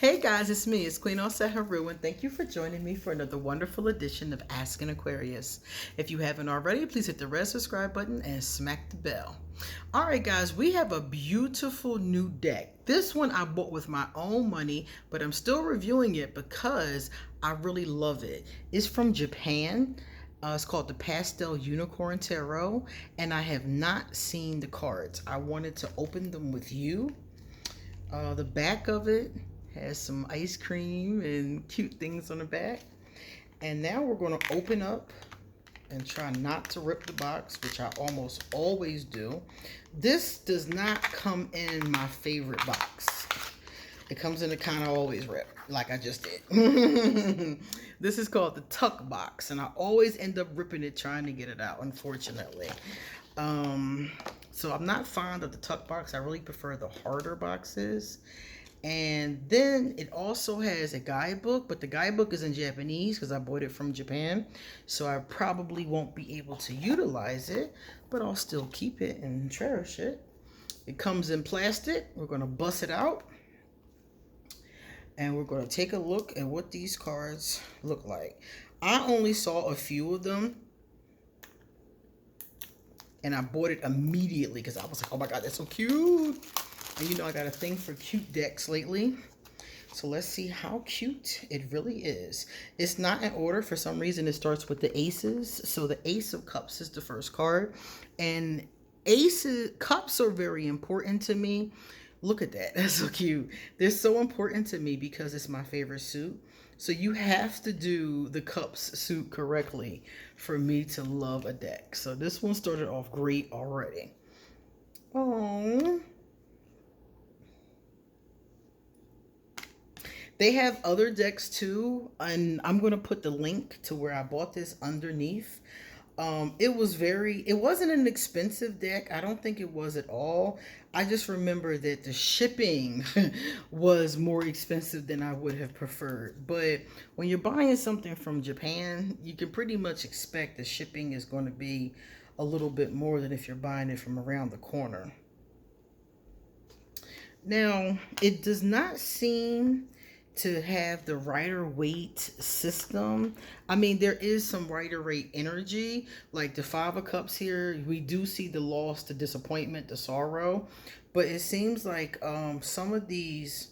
Hey guys, it's me, it's Queen Haru, and thank you for joining me for another wonderful edition of Ask an Aquarius. If you haven't already, please hit the red subscribe button and smack the bell. Alright guys, we have a beautiful new deck. This one I bought with my own money, but I'm still reviewing it because I really love it. It's from Japan. It's called the Pastel Unicorn Tarot, and I have not seen the cards. I wanted to open them with you. The back of it has some ice cream and cute things on the back. And now we're going to open up and try not to rip the box, which I almost always do. This does not come in my favorite box. It comes in a kind of always rip, like I just did. This is called the tuck box, and I always end up ripping it trying to get it out, unfortunately. So I'm not fond of the tuck box. I really prefer the harder boxes. And then it also has a guidebook, but the guidebook is in Japanese because I bought it from Japan. So I probably won't be able to utilize it, but I'll still keep it and cherish it. It comes in plastic. We're going to bust it out. And we're going to take a look at what these cards look like. I only saw a few of them, and I bought it immediately because I was like, oh my God, that's so cute. And you know, I got a thing for cute decks lately. So let's see how cute it really is. It's not in order. For some reason, it starts with the aces. So the Ace of Cups is the first card. And cups are very important to me. Look at that. That's so cute. They're so important to me because it's my favorite suit. So you have to do the cups suit correctly for me to love a deck. So this one started off great already. Oh. They have other decks too, and I'm going to put the link to where I bought this underneath. It wasn't an expensive deck. I don't think it was at all. I just remember that the shipping was more expensive than I would have preferred. But when you're buying something from Japan, you can pretty much expect the shipping is going to be a little bit more than if you're buying it from around the corner. Now, it does not seem to have the Rider-Waite system. I mean, there is some Rider-Waite energy, like the Five of Cups here. We do see the loss, the disappointment, the sorrow, but it seems like some of these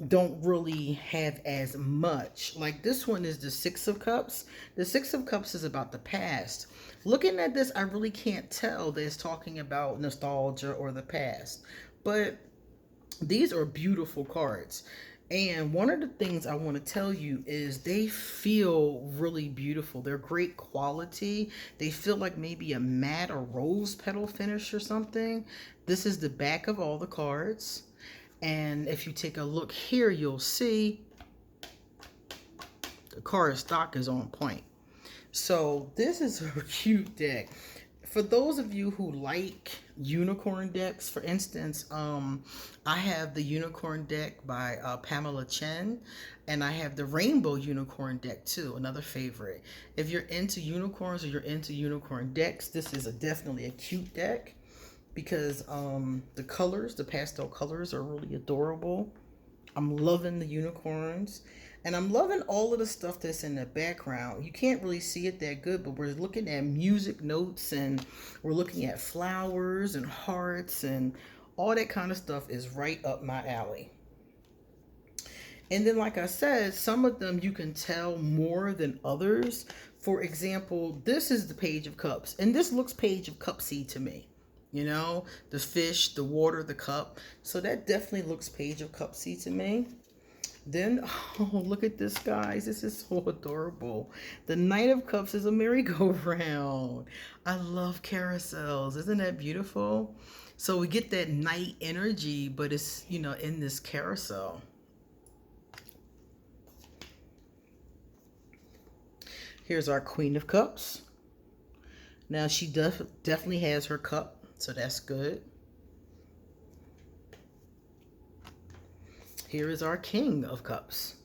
don't really have as much. Like this one is the Six of Cups. The Six of Cups is about the past. Looking at this, I really can't tell that it's talking about nostalgia or the past, but these are beautiful cards. And one of the things I want to tell you is they feel really beautiful. They're great quality. They feel like maybe a matte or rose petal finish or something. This is the back of all the cards. And if you take a look here, you'll see the card stock is on point. So this is a cute deck. For those of you who like unicorn decks, for instance, I have the unicorn deck by Pamela Chen, and I have the rainbow unicorn deck too, another favorite. If you're into unicorns or you're into unicorn decks, this is definitely a cute deck because the colors, the pastel colors are really adorable. I'm loving the unicorns. And I'm loving all of the stuff that's in the background. You can't really see it that good, but we're looking at music notes and we're looking at flowers and hearts and all that kind of stuff is right up my alley. And then, like I said, some of them you can tell more than others. For example, this is the Page of Cups, and this looks Page of Cupsy to me. You know, the fish, the water, the cup. So that definitely looks Page of Cupsy to me. Then, oh, look at this, guys. This is so adorable. The Knight of Cups is a merry-go-round. I love carousels. Isn't that beautiful? So we get that night energy, but it's, you know, in this carousel. Here's our Queen of Cups. Now, she definitely has her cup, so that's good. Here is our King of Cups.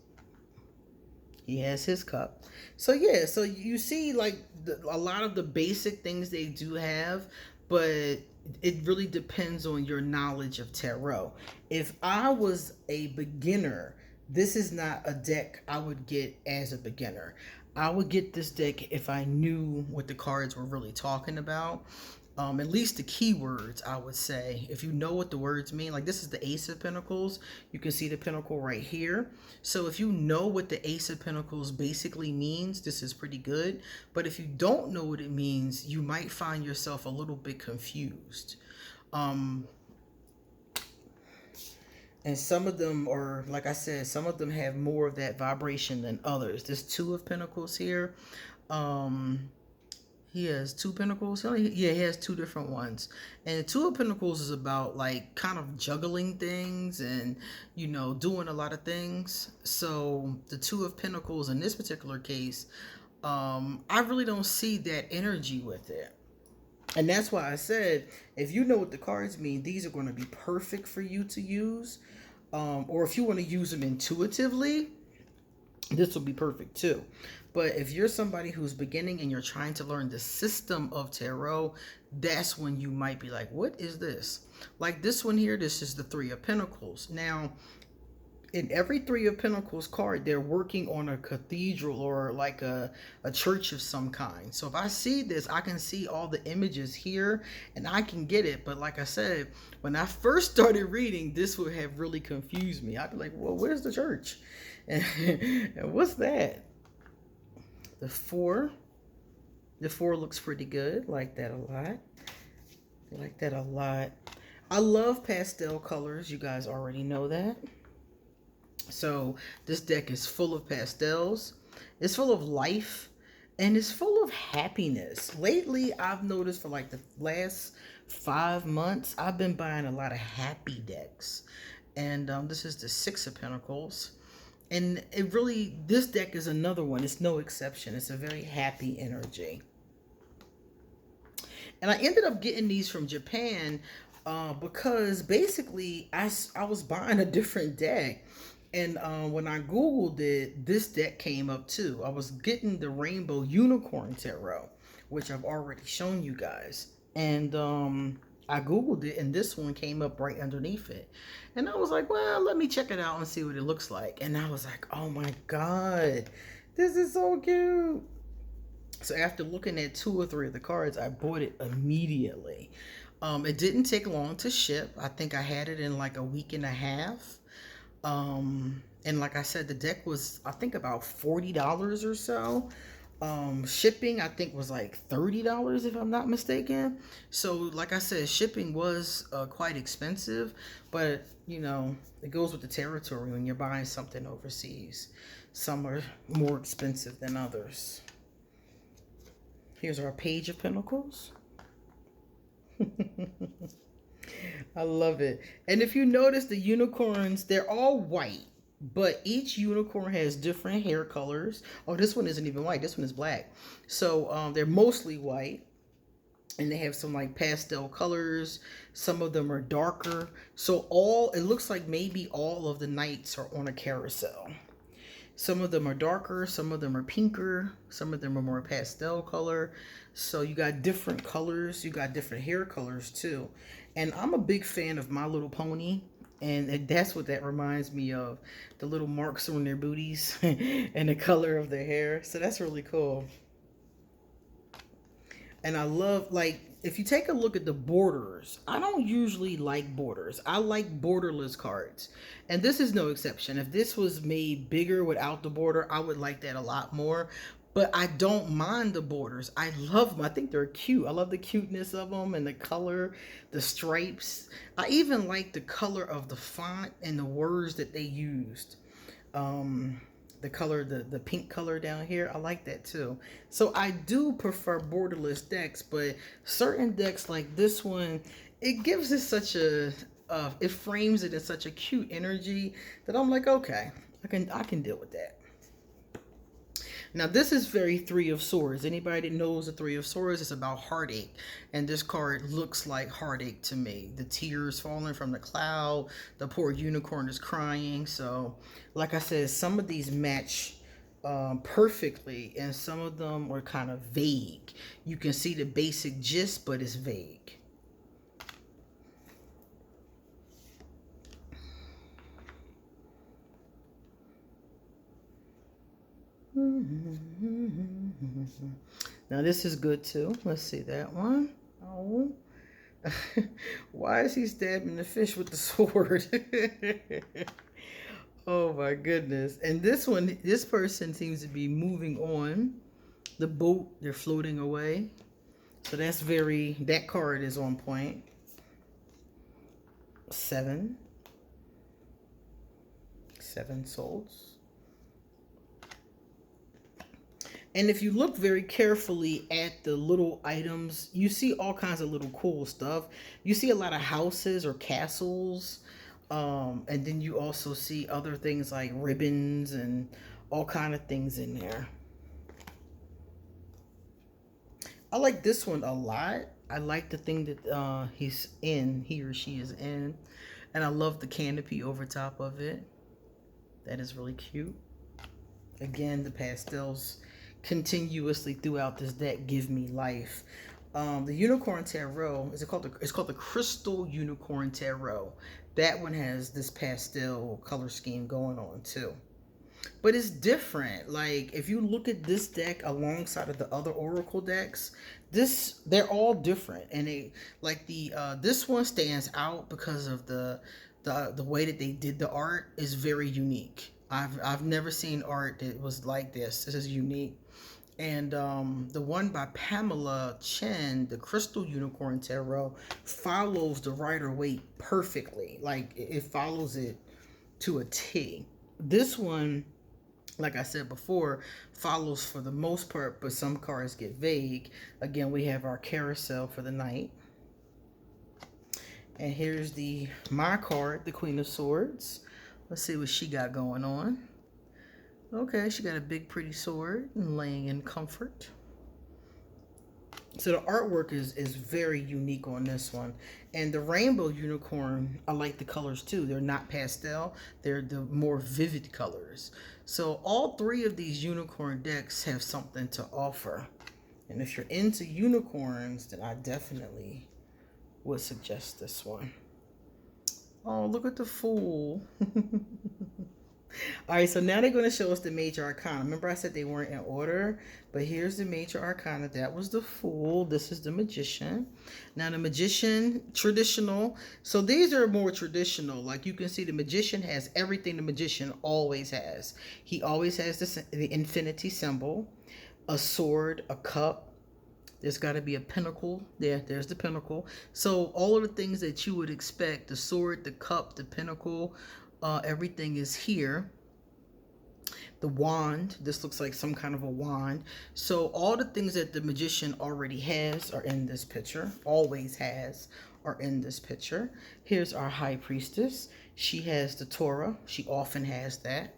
He has his cup. So yeah, so you see like a lot of the basic things they do have, but it really depends on your knowledge of tarot. If I was a beginner This is not a deck I would get as a beginner. I would get this deck if I knew what the cards were really talking about. At least the keywords, I would say. If you know what the words mean, like this is the Ace of Pentacles. You can see the Pentacle right here. So if you know what the Ace of Pentacles basically means, this is pretty good. But if you don't know what it means, you might find yourself a little bit confused. And some of them are, like I said, some of them have more of that vibration than others. This Two of Pentacles here. He has two pentacles. Yeah, he has two different ones. And the Two of Pentacles is about like kind of juggling things and, you know, doing a lot of things. So the Two of Pentacles in this particular case, I really don't see that energy with it. And that's why I said, if you know what the cards mean, these are going to be perfect for you to use. Or if you want to use them intuitively, this will be perfect too. But if you're somebody who's beginning and you're trying to learn the system of tarot, that's when you might be like, what is this? Like this one here, this is the Three of Pentacles. Now, in every Three of Pentacles card, they're working on a cathedral or like a church of some kind. So if I see this, I can see all the images here and I can get it. But like I said, when I first started reading, this would have really confused me. I'd be like, well, where's the church? And what's that? The four. The four looks pretty good. Like that a lot. I like that a lot. I love pastel colors. You guys already know that. So this deck is full of pastels. It's full of life. And it's full of happiness. Lately, I've noticed for like the last 5 months, I've been buying a lot of happy decks. And this is the Six of Pentacles. And it really, this deck is another one. It's no exception. It's a very happy energy. And I ended up getting these from Japan because basically I was buying a different deck. And when I Googled it, this deck came up too. I was getting the Rainbow Unicorn Tarot, which I've already shown you guys. And I Googled it and this one came up right underneath it. And I was like, well, let me check it out and see what it looks like. And I was like, oh my God, this is so cute. So after looking at 2 or 3 of the cards, I bought it immediately. It didn't take long to ship. I think I had it in like a week and a half. And like I said, the deck was, I think, about $40 or so. Shipping, I think, was like $30 if I'm not mistaken. So like I said, shipping was quite expensive, but you know, it goes with the territory when you're buying something overseas. Some are more expensive than others. Here's our Page of Pentacles. I love it. And if you notice, the unicorns, they're all white, but each unicorn has different hair colors. Oh, this one isn't even white. This one is black. So they're mostly white. And they have some like pastel colors. Some of them are darker. So it looks like maybe all of the knights are on a carousel. Some of them are darker, some of them are pinker, some of them are more pastel color. So you got different colors, you got different hair colors too. And I'm a big fan of My Little Pony. And that's what that reminds me of. The little marks on their booties and the color of their hair. So that's really cool. And I love, like, if you take a look at the borders, I don't usually like borders. I like borderless cards. And this is no exception. If this was made bigger without the border, I would like that a lot more. But I don't mind the borders. I love them. I think they're cute. I love the cuteness of them and the color, the stripes. I even like the color of the font and the words that they used. The color, the pink color down here, I like that too. So I do prefer borderless decks, but certain decks like this one, it gives it such a, it frames it in such a cute energy that I'm like, okay, I can deal with that. Now this is very Three of Swords. Anybody that knows the Three of Swords, it's about heartache. And this card looks like heartache to me. The tears falling from the cloud. The poor unicorn is crying. So like I said, some of these match perfectly. And some of them are kind of vague. You can see the basic gist, but it's vague. Now this is good too. Let's see that one. Oh. Why is he stabbing the fish with the sword? Oh my goodness. And this one, this person seems to be moving on the boat. They're floating away. So that's very, that card is on point. 7 souls. And if you look very carefully at the little items, you see all kinds of little cool stuff. You see a lot of houses or castles. And then you also see other things like ribbons and all kind of things in there. I like this one a lot. I like the thing that he's in, he or she is in. And I love the canopy over top of it. That is really cute. Again, the pastels continuously throughout this deck give me life. The Unicorn Tarot, it's called the Crystal Unicorn Tarot. That one has this pastel color scheme going on too. But it's different. Like if you look at this deck alongside of the other Oracle decks, they're all different. And this one stands out because of the way that they did the art is very unique. I've never seen art that was like this. This is unique. And the one by Pamela Chen, the Crystal Unicorn Tarot, follows the Rider-Waite perfectly. Like it follows it to a T. This one, like I said before, follows for the most part, but some cards get vague. Again, we have our carousel for the night. And here's my card, the Queen of Swords. Let's see what she got going on. Okay, she got a big pretty sword and laying in comfort. So the artwork is very unique on this one. And the rainbow unicorn, I like the colors too. They're not pastel. They're the more vivid colors. So all three of these unicorn decks have something to offer. And if you're into unicorns, then I definitely would suggest this one. Oh, look at the Fool. All right, so now they're going to show us the major arcana. Remember I said they weren't in order, but here's the major arcana. That was the Fool. This is the Magician. Now the Magician, traditional. So these are more traditional. Like you can see the Magician has everything the Magician always has. He always has the infinity symbol, a sword, a cup. There's got to be a pinnacle. There's the pinnacle. So all of the things that you would expect, the sword, the cup, the pinnacle, everything is here. The wand, this looks like some kind of a wand. So all the things that the Magician already has are in this picture, always has, are in this picture. Here's our High Priestess. She has the Torah. She often has that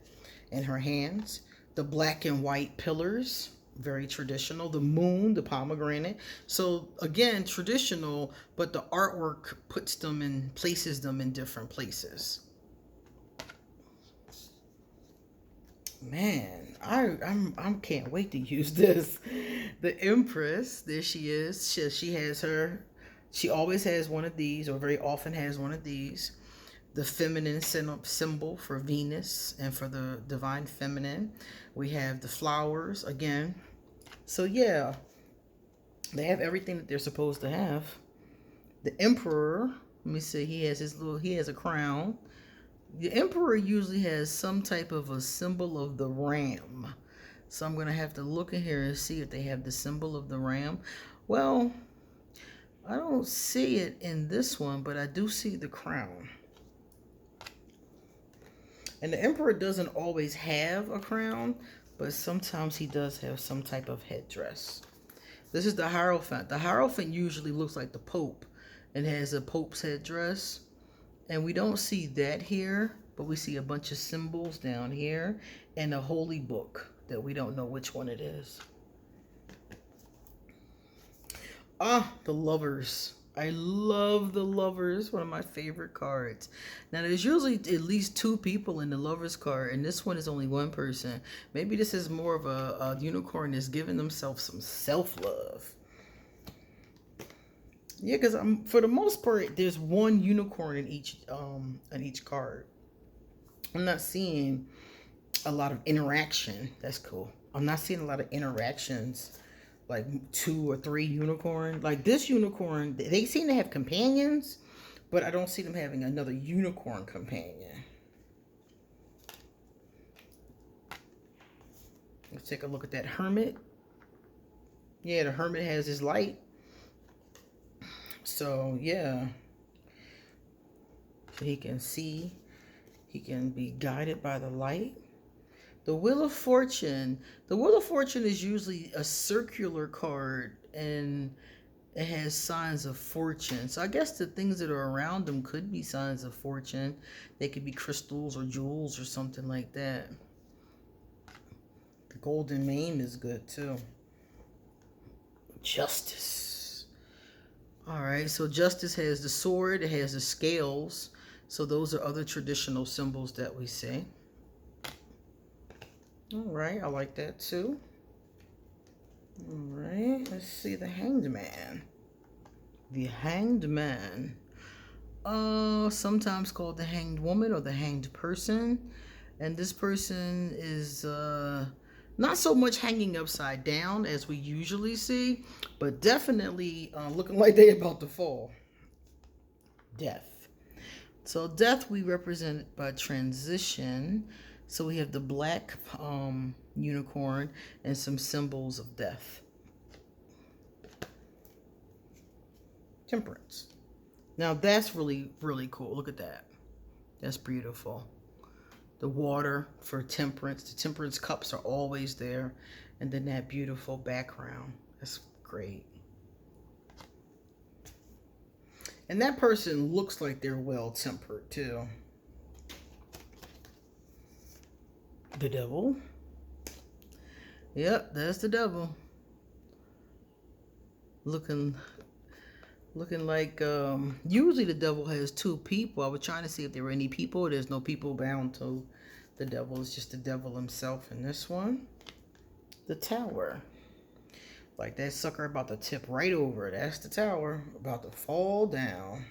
in her hands. The black and white pillars, very traditional. The moon, the pomegranate. So again, traditional, but the artwork puts them in, places them in different places. Man, I can't wait to use this. The Empress, there she is. She has her, she always has one of these, or very often has one of these. The feminine symbol for Venus and for the divine feminine. We have the flowers again. So yeah, they have everything that they're supposed to have. The Emperor, let me see, he has a crown. The Emperor usually has some type of a symbol of the ram. So I'm going to have to look in here and see if they have the symbol of the ram. Well, I don't see it in this one, but I do see the crown. And the Emperor doesn't always have a crown, but sometimes he does have some type of headdress. This is the Hierophant. The Hierophant usually looks like the Pope and has a Pope's headdress. And we don't see that here, but we see a bunch of symbols down here and a holy book that we don't know which one it is. Ah, the Lovers. I love the Lovers, one of my favorite cards. Now, there's usually at least 2 people in the Lovers card, and this one is only 1 person. Maybe this is more of a unicorn that's giving themselves some self-love. Yeah, because for the most part, there's 1 unicorn in each card. I'm not seeing a lot of interaction. That's cool. I'm not seeing a lot of interactions, like 2 or 3 unicorn. Like this unicorn, they seem to have companions, but I don't see them having another unicorn companion. Let's take a look at that hermit. Yeah, the hermit has his light. So, yeah. So he can see. He can be guided by the light. The Wheel of Fortune. The Wheel of Fortune is usually a circular card, and it has signs of fortune. So I guess the things that are around them could be signs of fortune. They could be crystals or jewels or something like that. The golden mane is good too. Justice. All right, so justice has the sword, it has the scales. So those are other traditional symbols that we see. All right, I like that too. All right, let's see the Hanged Man. The Hanged Man. Sometimes called the Hanged Woman or the Hanged Person. And this person is not so much hanging upside down as we usually see, but definitely looking like they're about to fall. Death. So death we represent by transition. So we have the black unicorn and some symbols of death. Temperance. Now that's really, really cool. Look at that. That's beautiful. The water for temperance. The temperance cups are always there. And then that beautiful background. That's great. And that person looks like they're well-tempered too. The devil. Yep, that's the devil. Looking like, usually the devil has 2 people. I was trying to see if there were any people. There's no people bound to the devil. It's just the devil himself in this one. The Tower. Like that sucker about to tip right over. That's the Tower. About to fall down.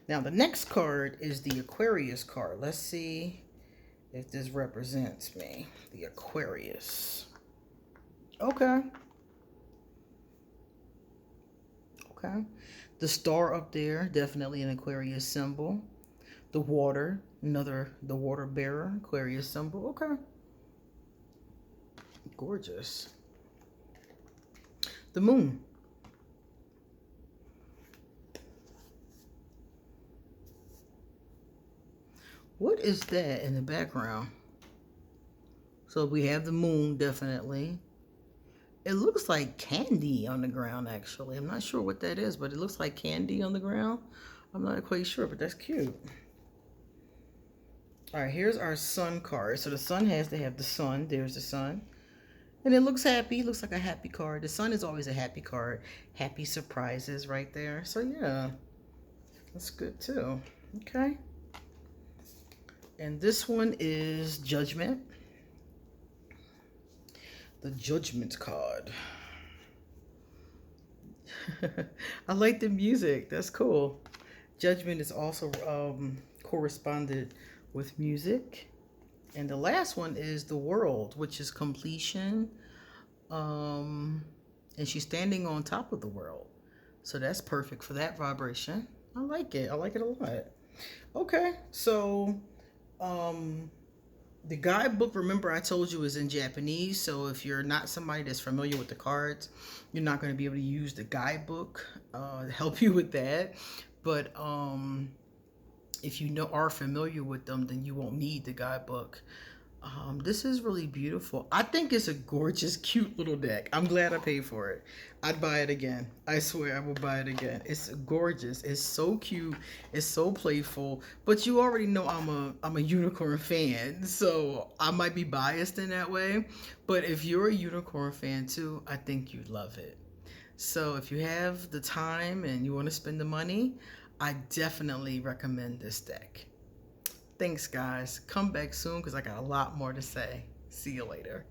Now the next card is the Aquarius card. Let's see if this represents me. The Aquarius. Okay. Okay. The star up there, definitely an Aquarius symbol. The water, the water bearer, Aquarius symbol. Okay. Gorgeous. The moon. What is that in the background? So we have the moon, definitely. It looks like candy on the ground, actually. I'm not sure what that is, but it looks like candy on the ground. I'm not quite sure, but that's cute. All right, here's our sun card. So the sun has to have the sun. There's the sun. And it looks happy. It looks like a happy card. The sun is always a happy card. Happy surprises right there. So yeah, that's good too. Okay. And this one is Judgment. The Judgment card. I like the music. That's cool. Judgment is also corresponded with music. And the last one is the World, which is completion. And she's standing on top of the world. So that's perfect for that vibration. I like it. I like it a lot. Okay, so the guidebook, remember I told you, is in Japanese. So if you're not somebody that's familiar with the cards, you're not going to be able to use the guidebook to help you with that. But if you are familiar with them, then you won't need the guidebook. This is really beautiful. I think it's a gorgeous, cute little deck. I'm glad I paid for it. I'd buy it again. I swear I will buy it again. It's gorgeous. It's so cute. It's so playful. But you already know I'm a unicorn fan, so I might be biased in that way. But if you're a unicorn fan too, I think you'd love it. So if you have the time and you want to spend the money, I definitely recommend this deck. Thanks, guys. Come back soon because I got a lot more to say. See you later.